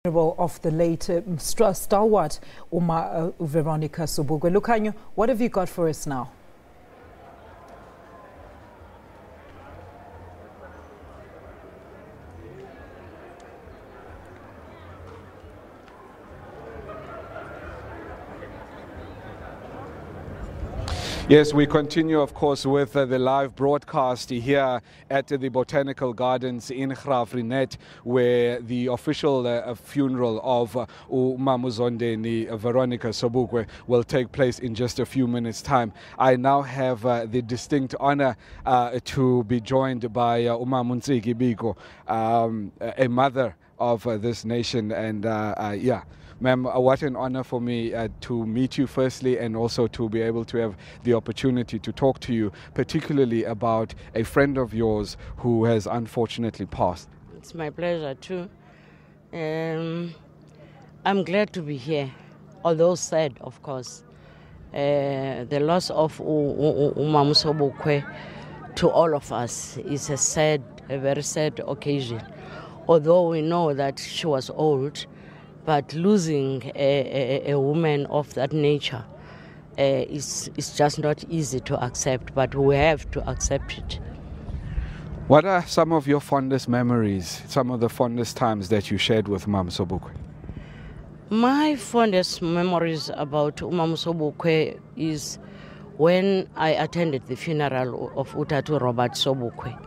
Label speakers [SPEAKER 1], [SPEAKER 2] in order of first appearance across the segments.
[SPEAKER 1] Of the late stalwart Veronica Sobukwe. Lucanyo, what have you got for us now?
[SPEAKER 2] Yes, we continue, of course, with the live broadcast here at the Botanical Gardens in Graaff-Reinet, where the official funeral of Mama Sobukwe, Veronica Sobukwe, will take place in just a few minutes' time. I now have the distinct honor to be joined by Mama Biko, a mother of this nation, and yeah. Ma'am, what an honor for me to meet you firstly, and also to be able to have the opportunity to talk to you, particularly about a friend of yours who has unfortunately passed.
[SPEAKER 3] It's my pleasure too. I'm glad to be here, although sad, of course. The loss of Mama Sobukwe to all of us is a very sad occasion. Although we know that she was old, but losing a woman of that nature is just not easy to accept, but we have to accept it.
[SPEAKER 2] What are some of your fondest memories, some of the fondest times that you shared with Mama Sobukwe?
[SPEAKER 3] My fondest memories about Mama Sobukwe is when I attended the funeral of Utatu Robert Sobukwe.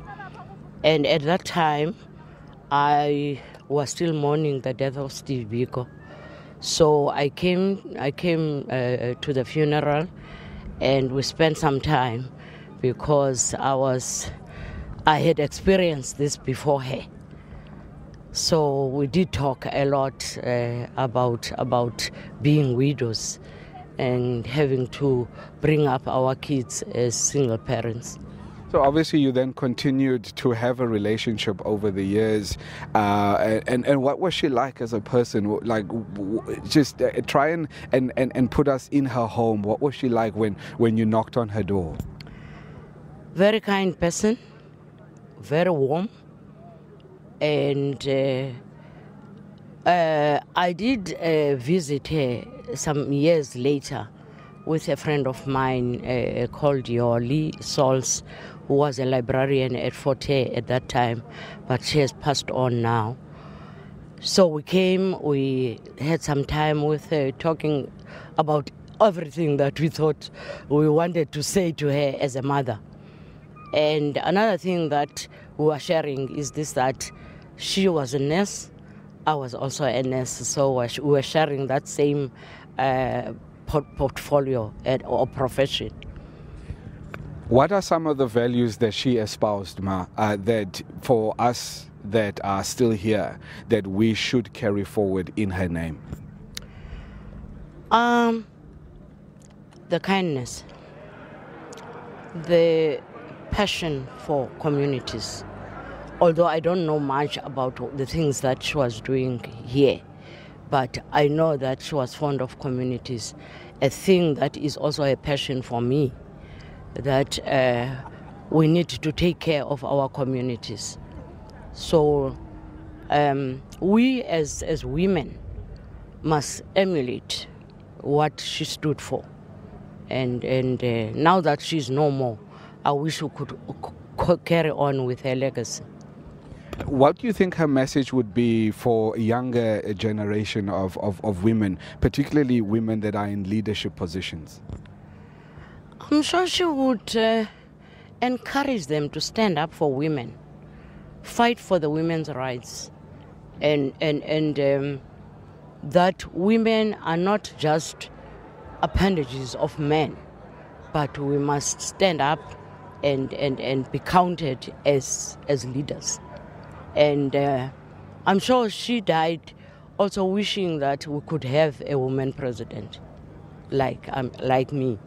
[SPEAKER 3] And at that time, I was still mourning the death of Steve Biko. So I came to the funeral, and we spent some time because I had experienced this before her. So we did talk a lot about being widows and having to bring up our kids as single parents.
[SPEAKER 2] So obviously you then continued to have a relationship over the years, and what was she like as a person? Like, just try and put us in her home. What was she like when you knocked on her door?
[SPEAKER 3] Very kind person, very warm, and I did visit her some years later with a friend of mine called Yoli Sols, who was a librarian at Forte at that time, but she has passed on now. So we had some time with her talking about everything that we thought we wanted to say to her as a mother. And another thing that we were sharing is this, that she was a nurse, I was also a nurse, so we were sharing that same portfolio or profession.
[SPEAKER 2] What are some of the values that she espoused, Ma, that for us that are still here, that we should carry forward in her name?
[SPEAKER 3] The kindness, the passion for communities. Although I don't know much about the things that she was doing here, but I know that she was fond of communities, a thing that is also a passion for me, that we need to take care of our communities. So we as women must emulate what she stood for. And now that she's no more, I wish we could carry on with her legacy.
[SPEAKER 2] What do you think her message would be for a younger generation of women, particularly women that are in leadership positions?
[SPEAKER 3] I'm sure she would encourage them to stand up for women, fight for the women's rights, and that women are not just appendages of men, but we must stand up and be counted as leaders. And I'm sure she died also wishing that we could have a woman president, like me.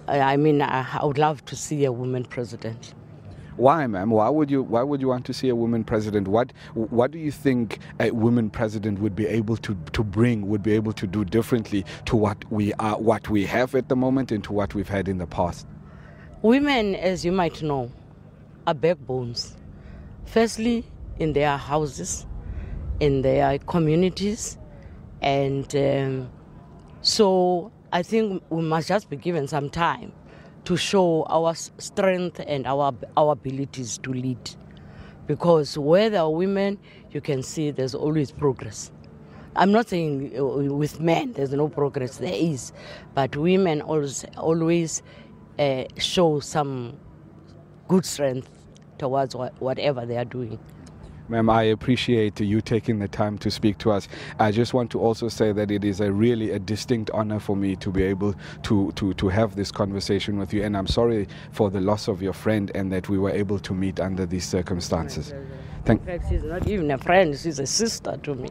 [SPEAKER 3] I mean, I would love to see a woman president.
[SPEAKER 2] Why, ma'am? Why would you want to see a woman president? What do you think a woman president would be able to bring, would be able to do differently to what we have at the moment and to what we've had in the past?
[SPEAKER 3] Women, as you might know, are backbones. Firstly, in their houses, in their communities. And so I think we must just be given some time to show our strength and our abilities to lead. Because where there are women, you can see there's always progress. I'm not saying with men there's no progress, there is. But women always show some good strength towards whatever they are doing.
[SPEAKER 2] Ma'am, I appreciate you taking the time to speak to us. I just want to also say that it is really a distinct honor for me to be able to have this conversation with you. And I'm sorry for the loss of your friend and that we were able to meet under these circumstances.
[SPEAKER 3] In fact, she's not even a friend, she's a sister to me.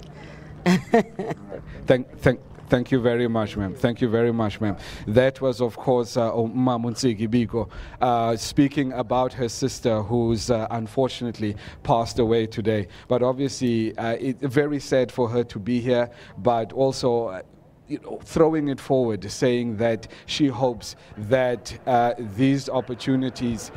[SPEAKER 2] Thank you very much, ma'am. Thank you very much, ma'am. That was, of course, Mama Sobukwe speaking about her sister who's unfortunately passed away today. But obviously, it's very sad for her to be here, but also throwing it forward, saying that she hopes that these opportunities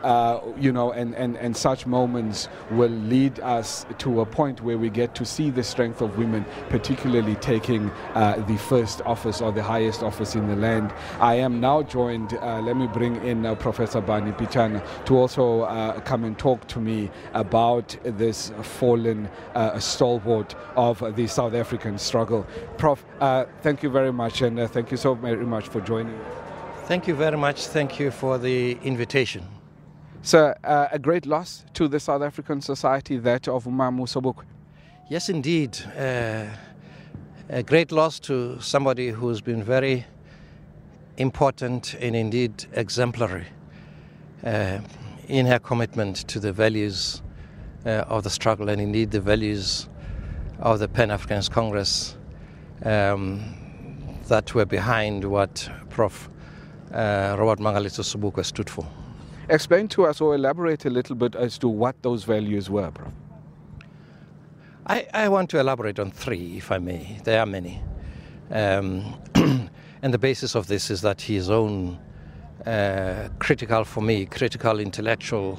[SPEAKER 2] and such moments will lead us to a point where we get to see the strength of women, particularly taking the first office or the highest office in the land. I am now joined, let me bring in Professor Bani Pichana to also come and talk to me about this fallen stalwart of the South African struggle. Prof, thank you very much, and thank you so very much for joining.
[SPEAKER 4] Thank you very much. Thank you for the invitation.
[SPEAKER 2] Sir, a great loss to the South African society, that of Mama Sobukwe.
[SPEAKER 4] Yes, indeed. A great loss to somebody who's been very important and indeed exemplary in her commitment to the values of the struggle and indeed the values of the Pan-Africanist Congress that were behind what Prof. Robert Mangaliso Sobukwe stood for.
[SPEAKER 2] Explain to us or elaborate a little bit as to what those values were, Prof.
[SPEAKER 4] I want to elaborate on three, if I may. There are many. And the basis of this is that his own critical intellectual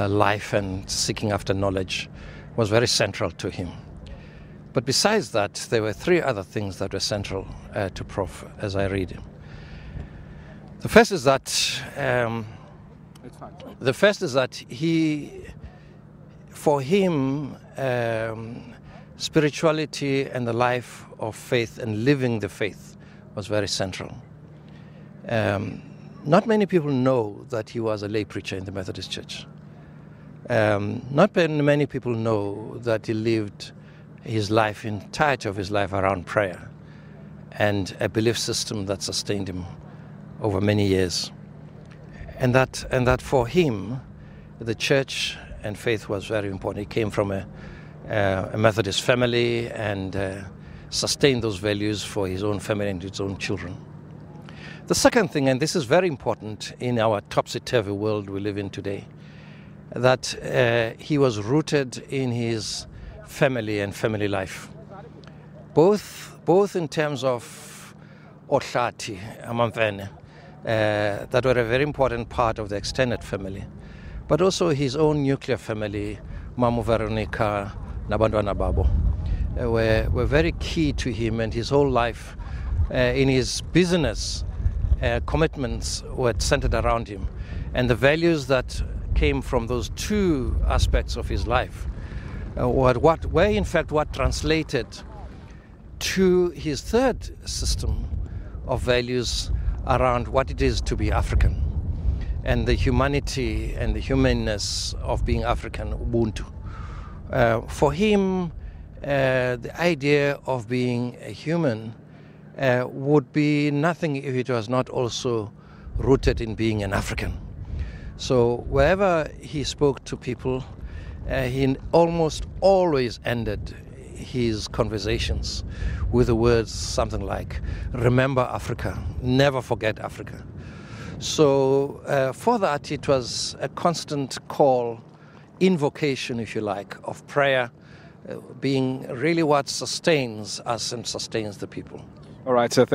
[SPEAKER 4] life and seeking after knowledge was very central to him. But besides that, there were three other things that were central to Prof as I read him. The first is that for him, spirituality and the life of faith and living the faith was very central. Not many people know that he was a lay preacher in the Methodist Church. Not many people know that he lived his life, entirety of his life, around prayer and a belief system that sustained him over many years. And that for him, the church and faith was very important. He came from a Methodist family and sustained those values for his own family and his own children. The second thing, and this is very important in our topsy-turvy world we live in today, that he was rooted in his family and family life, both in terms of ohlati, amamfene, that were a very important part of the extended family, but also his own nuclear family, Mamu Veronica, Nabantwana Babo, were very key to him, and his whole life in his business commitments were centered around him. And the values that came from those two aspects of his life were in fact what translated to his third system of values around what it is to be African and the humanity and the humanness of being African, Ubuntu. For him, the idea of being a human would be nothing if it was not also rooted in being an African. So wherever he spoke to people, he almost always ended his conversations with the words something like, remember Africa, never forget Africa. So for that, it was a constant call, invocation, if you like, of prayer, being really what sustains us and sustains the people.
[SPEAKER 2] All right, so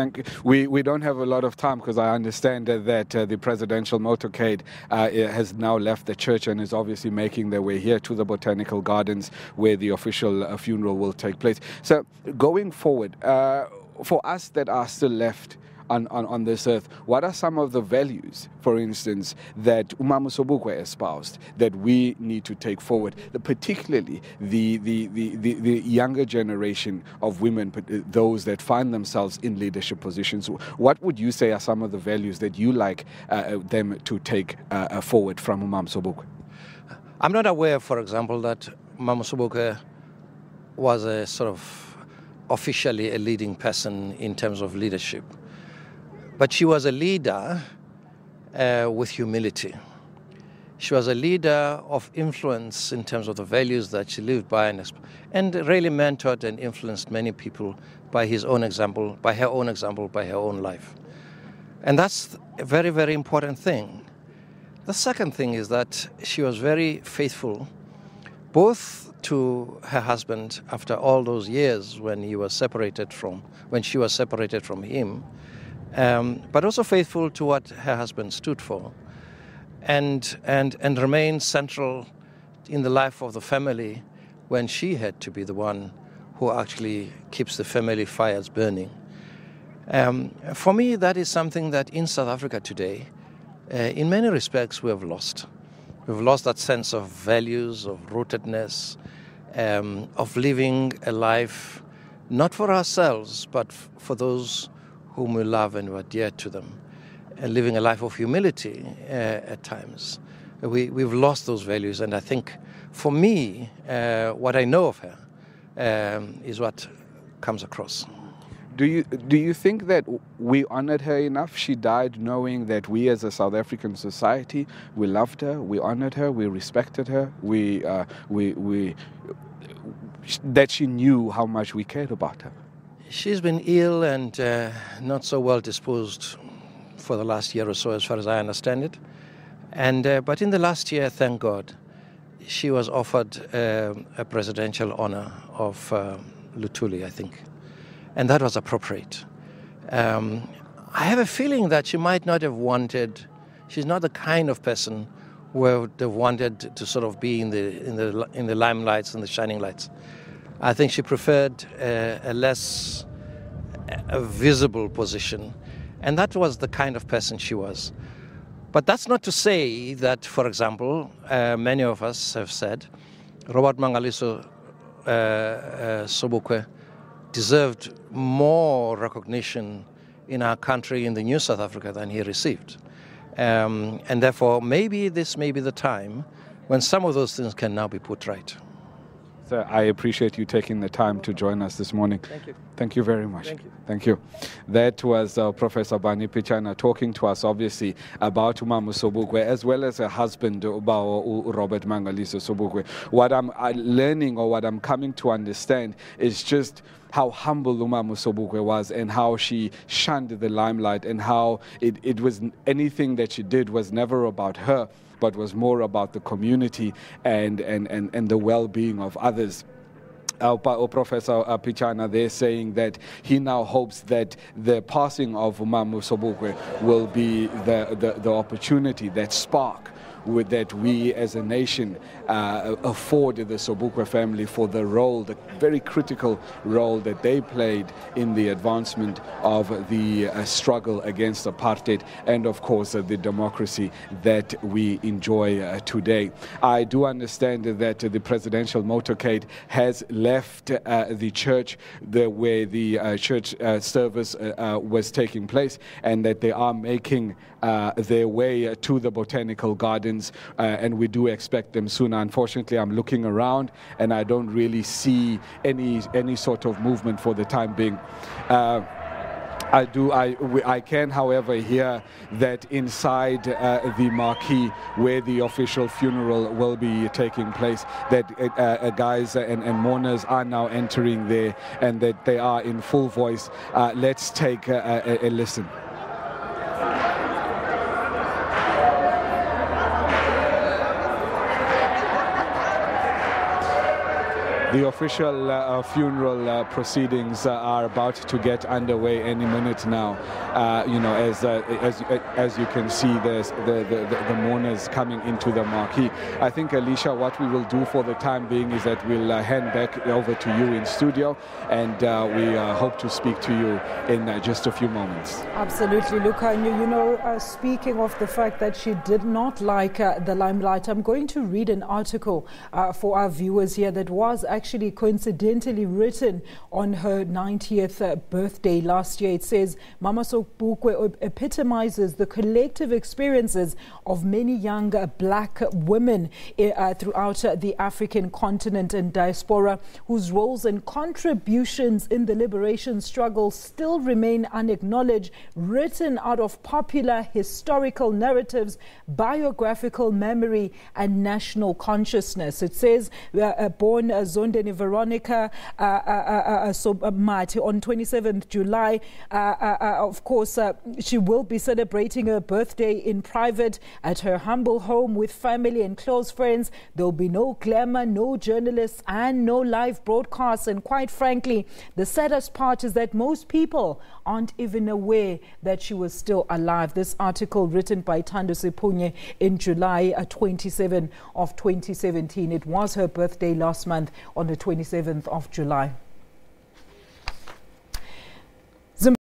[SPEAKER 2] we don't have a lot of time because I understand that the presidential motorcade has now left the church and is obviously making their way here to the Botanical Gardens where the official funeral will take place. So going forward, for us that are still left on this earth, what are some of the values, for instance, that Mama Sobukwe espoused that we need to take forward, particularly the younger generation of women, those that find themselves in leadership positions? What would you say are some of the values that you like them to take forward from Mama Sobukwe?
[SPEAKER 4] I'm not aware, for example, that Mama Sobukwe was a sort of officially a leading person in terms of leadership. But she was a leader with humility. She was a leader of influence in terms of the values that she lived by and really mentored and influenced many people by his own example, by her own example, by her own life. And that's a very, very important thing. The second thing is that she was very faithful both to her husband after all those years when she was separated from him, but also faithful to what her husband stood for, and remained central in the life of the family when she had to be the one who actually keeps the family fires burning. For me, that is something that in South Africa today, in many respects, we have lost. We've lost that sense of values, of rootedness, of living a life not for ourselves, but for those whom we love and who are dear to them, and living a life of humility at times. We've lost those values, and I think for me, what I know of her is what comes across.
[SPEAKER 2] Do you think that we honored her enough? She died knowing that we as a South African society, we loved her, we honored her, we respected her, that she knew how much we cared about her.
[SPEAKER 4] She's been ill and not so well disposed for the last year or so, as far as I understand it. But in the last year, thank God, she was offered a presidential honor of Luthuli, I think. And that was appropriate. I have a feeling that she might not have wanted, she's not the kind of person who would have wanted to sort of be in the limelights and the shining lights. I think she preferred a less visible position, and that was the kind of person she was. But that's not to say that, for example, many of us have said Robert Mangaliso Sobukwe deserved more recognition in our country, in the new South Africa, than he received. And therefore, maybe this may be the time when some of those things can now be put right.
[SPEAKER 2] So I appreciate you taking the time to join us this morning.
[SPEAKER 4] Thank you.
[SPEAKER 2] Thank you very much.
[SPEAKER 4] Thank you.
[SPEAKER 2] Thank you. That was Professor Bani Pichana talking to us, obviously, about Mama Sobukwe, as well as her husband, Robert Mangaliso Sobukwe. What I'm learning, or what I'm coming to understand, is just how humble Mama Sobukwe was, and how she shunned the limelight, and how it was anything that she did was never about her, but was more about the community and the well-being of others. Professor Pichana there saying that he now hopes that the passing of Mama Sobukwe will be the opportunity, that spark that we as a nation afford the Sobukwe family for the role, the very critical role that they played in the advancement of the struggle against apartheid and, of course, the democracy that we enjoy today. I do understand that the presidential motorcade has left the church where the church service was taking place, and that they are making their way to the Botanical Gardens, and we do expect them soon. Unfortunately, I'm looking around and I don't really see any sort of movement for the time being. I can, however, hear that inside the marquee where the official funeral will be taking place, that guys and mourners are now entering there, and that they are in full voice. Let's take a listen. The official funeral proceedings are about to get underway any minute now. As you can see, there's the mourners coming into the marquee. I think, Alicia, what we will do for the time being is that we'll hand back over to you in studio, and we hope to speak to you in just a few moments.
[SPEAKER 1] Absolutely, Lukhanyo. Speaking of the fact that she did not like the limelight, I'm going to read an article for our viewers here that was actually coincidentally written on her 90th birthday last year. It says, Mama Sobukwe epitomizes the collective experiences of many young black women throughout the African continent and diaspora, whose roles and contributions in the liberation struggle still remain unacknowledged, written out of popular historical narratives, biographical memory and national consciousness. It says, born Zondeni Veronica Mati on 27th July. Of course, she will be celebrating her birthday in private at her humble home with family and close friends. There will be no glamour, no journalists and no live broadcasts. And quite frankly, the saddest part is that most people aren't even aware that she was still alive. This article written by Thando Sepunye in July 27 of 2017. It was her birthday last month on the 27th of July.